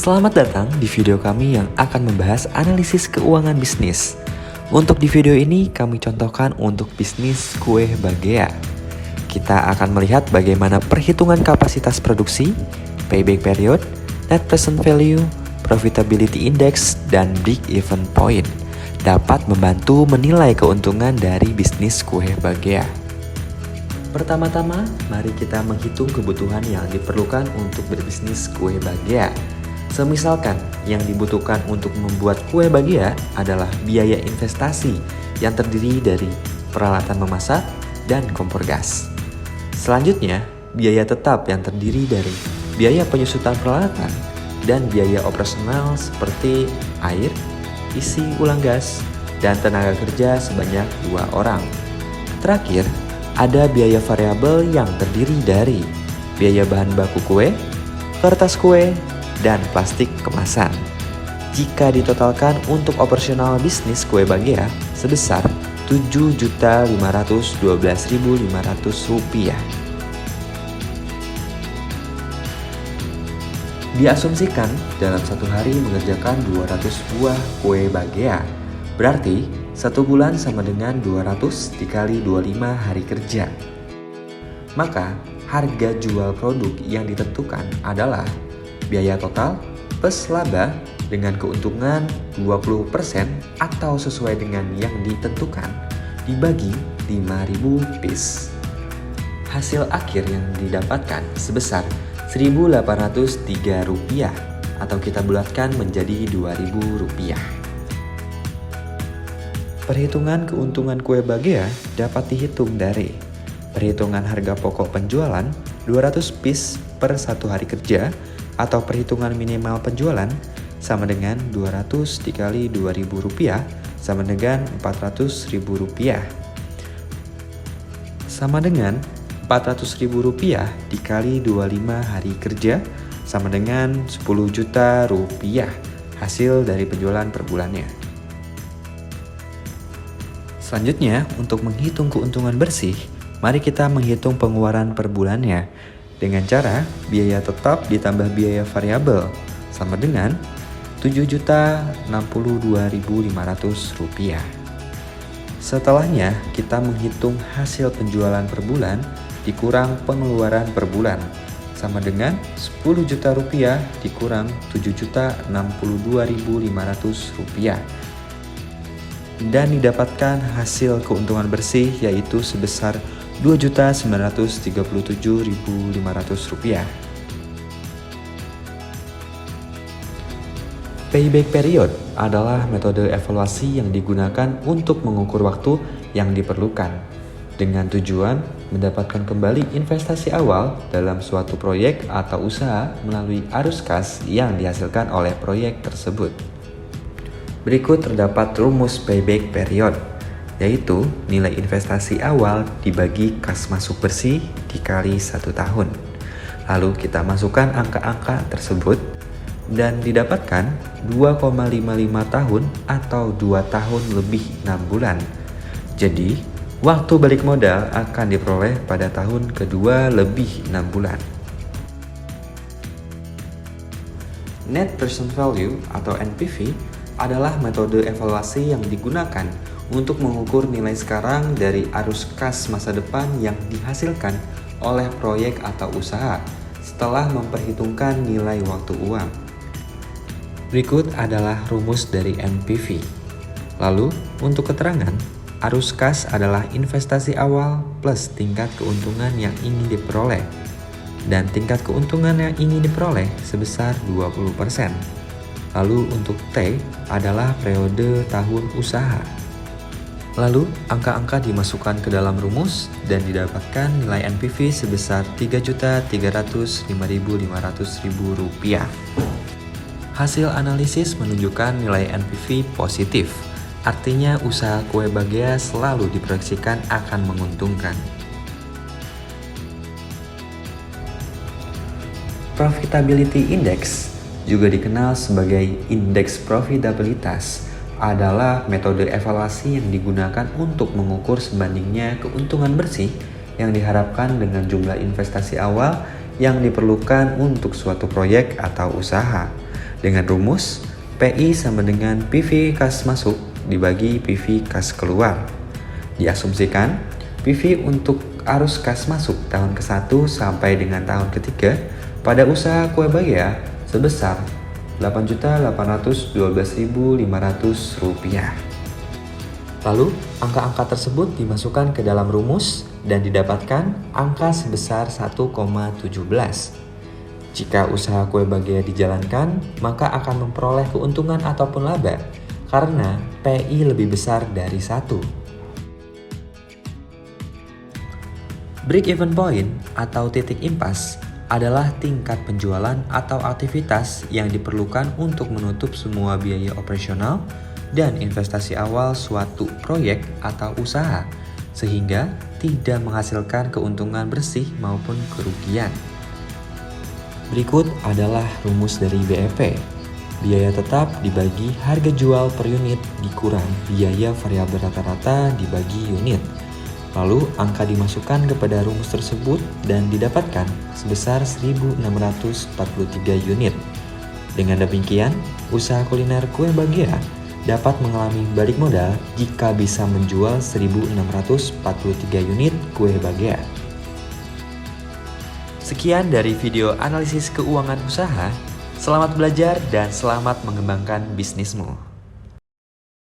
Selamat datang di video kami yang akan membahas analisis keuangan bisnis. Untuk di video ini kami contohkan untuk bisnis kue bagea. Kita akan melihat bagaimana perhitungan kapasitas produksi, payback period, net present value, profitability index, dan break-even point dapat membantu menilai keuntungan dari bisnis kue bagea. Pertama-tama, mari kita menghitung kebutuhan yang diperlukan untuk berbisnis kue bagea. Semisalkan yang dibutuhkan untuk membuat kue bagea adalah biaya investasi yang terdiri dari peralatan memasak dan kompor gas. Selanjutnya, biaya tetap yang terdiri dari biaya penyusutan peralatan dan biaya operasional seperti air, isi ulang gas, dan tenaga kerja sebanyak 2 orang. Terakhir, ada biaya variabel yang terdiri dari biaya bahan baku kue, kertas kue, dan plastik kemasan. Jika ditotalkan untuk operasional bisnis kue bagea sebesar Rp7.512.500. Diasumsikan dalam satu hari mengerjakan 200 buah kue bagea. Berarti satu bulan sama dengan 200 dikali 25 hari kerja. Maka harga jual produk yang ditentukan adalah biaya total plus laba dengan keuntungan 20% atau sesuai dengan yang ditentukan dibagi 5.000 piece. Hasil akhir yang didapatkan sebesar Rp1.803 atau kita bulatkan menjadi Rp2.000. Perhitungan keuntungan kue bagea dapat dihitung dari perhitungan harga pokok penjualan 200 piece per satu hari kerja atau perhitungan minimal penjualan sama dengan 200 dikali Rp2.000 sama dengan Rp400.000 sama dengan Rp400.000 dikali 25 hari kerja sama dengan Rp10 juta hasil dari penjualan per bulannya. Selanjutnya, untuk menghitung keuntungan bersih, mari kita menghitung pengeluaran per bulannya dengan cara biaya tetap ditambah biaya variabel sama dengan Rp7.062.500. Setelahnya, kita menghitung hasil penjualan per bulan dikurang pengeluaran per bulan sama dengan Rp10 juta dikurang Rp7.062.500 dan didapatkan hasil keuntungan bersih yaitu sebesar Rp2.937.500. Payback period adalah metode evaluasi yang digunakan untuk mengukur waktu yang diperlukan dengan tujuan mendapatkan kembali investasi awal dalam suatu proyek atau usaha melalui arus kas yang dihasilkan oleh proyek tersebut. Berikut terdapat rumus payback period, yaitu nilai investasi awal dibagi kas masuk bersih dikali 1 tahun. Lalu kita masukkan angka-angka tersebut dan didapatkan 2,55 tahun atau 2 tahun lebih 6 bulan. Jadi, waktu balik modal akan diperoleh pada tahun kedua lebih 6 bulan. Net present value atau NPV adalah metode evaluasi yang digunakan untuk mengukur nilai sekarang dari arus kas masa depan yang dihasilkan oleh proyek atau usaha setelah memperhitungkan nilai waktu uang. Berikut adalah rumus dari NPV. Lalu, untuk keterangan, arus kas adalah investasi awal plus tingkat keuntungan yang ingin diperoleh. Dan tingkat keuntungan yang ingin diperoleh sebesar 20%. Lalu untuk T adalah periode tahun usaha. Lalu angka-angka dimasukkan ke dalam rumus dan didapatkan nilai NPV sebesar Rp3.305.500. Hasil analisis menunjukkan nilai NPV positif. Artinya usaha kue bagea selalu diproyeksikan akan menguntungkan. Profitability index juga dikenal sebagai indeks profitabilitas, adalah metode evaluasi yang digunakan untuk mengukur sebandingnya keuntungan bersih yang diharapkan dengan jumlah investasi awal yang diperlukan untuk suatu proyek atau usaha. Dengan rumus PI sama dengan PV kas masuk dibagi PV kas keluar. Diasumsikan PV untuk arus kas masuk tahun ke-1 sampai dengan tahun ketiga pada usaha kue Bagea sebesar Rp8.812.500. Lalu, angka-angka tersebut dimasukkan ke dalam rumus dan didapatkan angka sebesar 1,17. Jika usaha kue Bagea dijalankan, maka akan memperoleh keuntungan ataupun laba karena PI lebih besar dari 1. Break-even point atau titik impas adalah tingkat penjualan atau aktivitas yang diperlukan untuk menutup semua biaya operasional dan investasi awal suatu proyek atau usaha, sehingga tidak menghasilkan keuntungan bersih maupun kerugian. Berikut adalah rumus dari BEP. Biaya tetap dibagi harga jual per unit dikurang biaya variabel rata-rata dibagi unit. Lalu angka dimasukkan kepada rumus tersebut dan didapatkan sebesar 1.643 unit. Dengan demikian, usaha kuliner kue Bagea dapat mengalami balik modal jika bisa menjual 1.643 unit kue Bagea. Sekian dari video analisis keuangan usaha. Selamat belajar dan selamat mengembangkan bisnismu.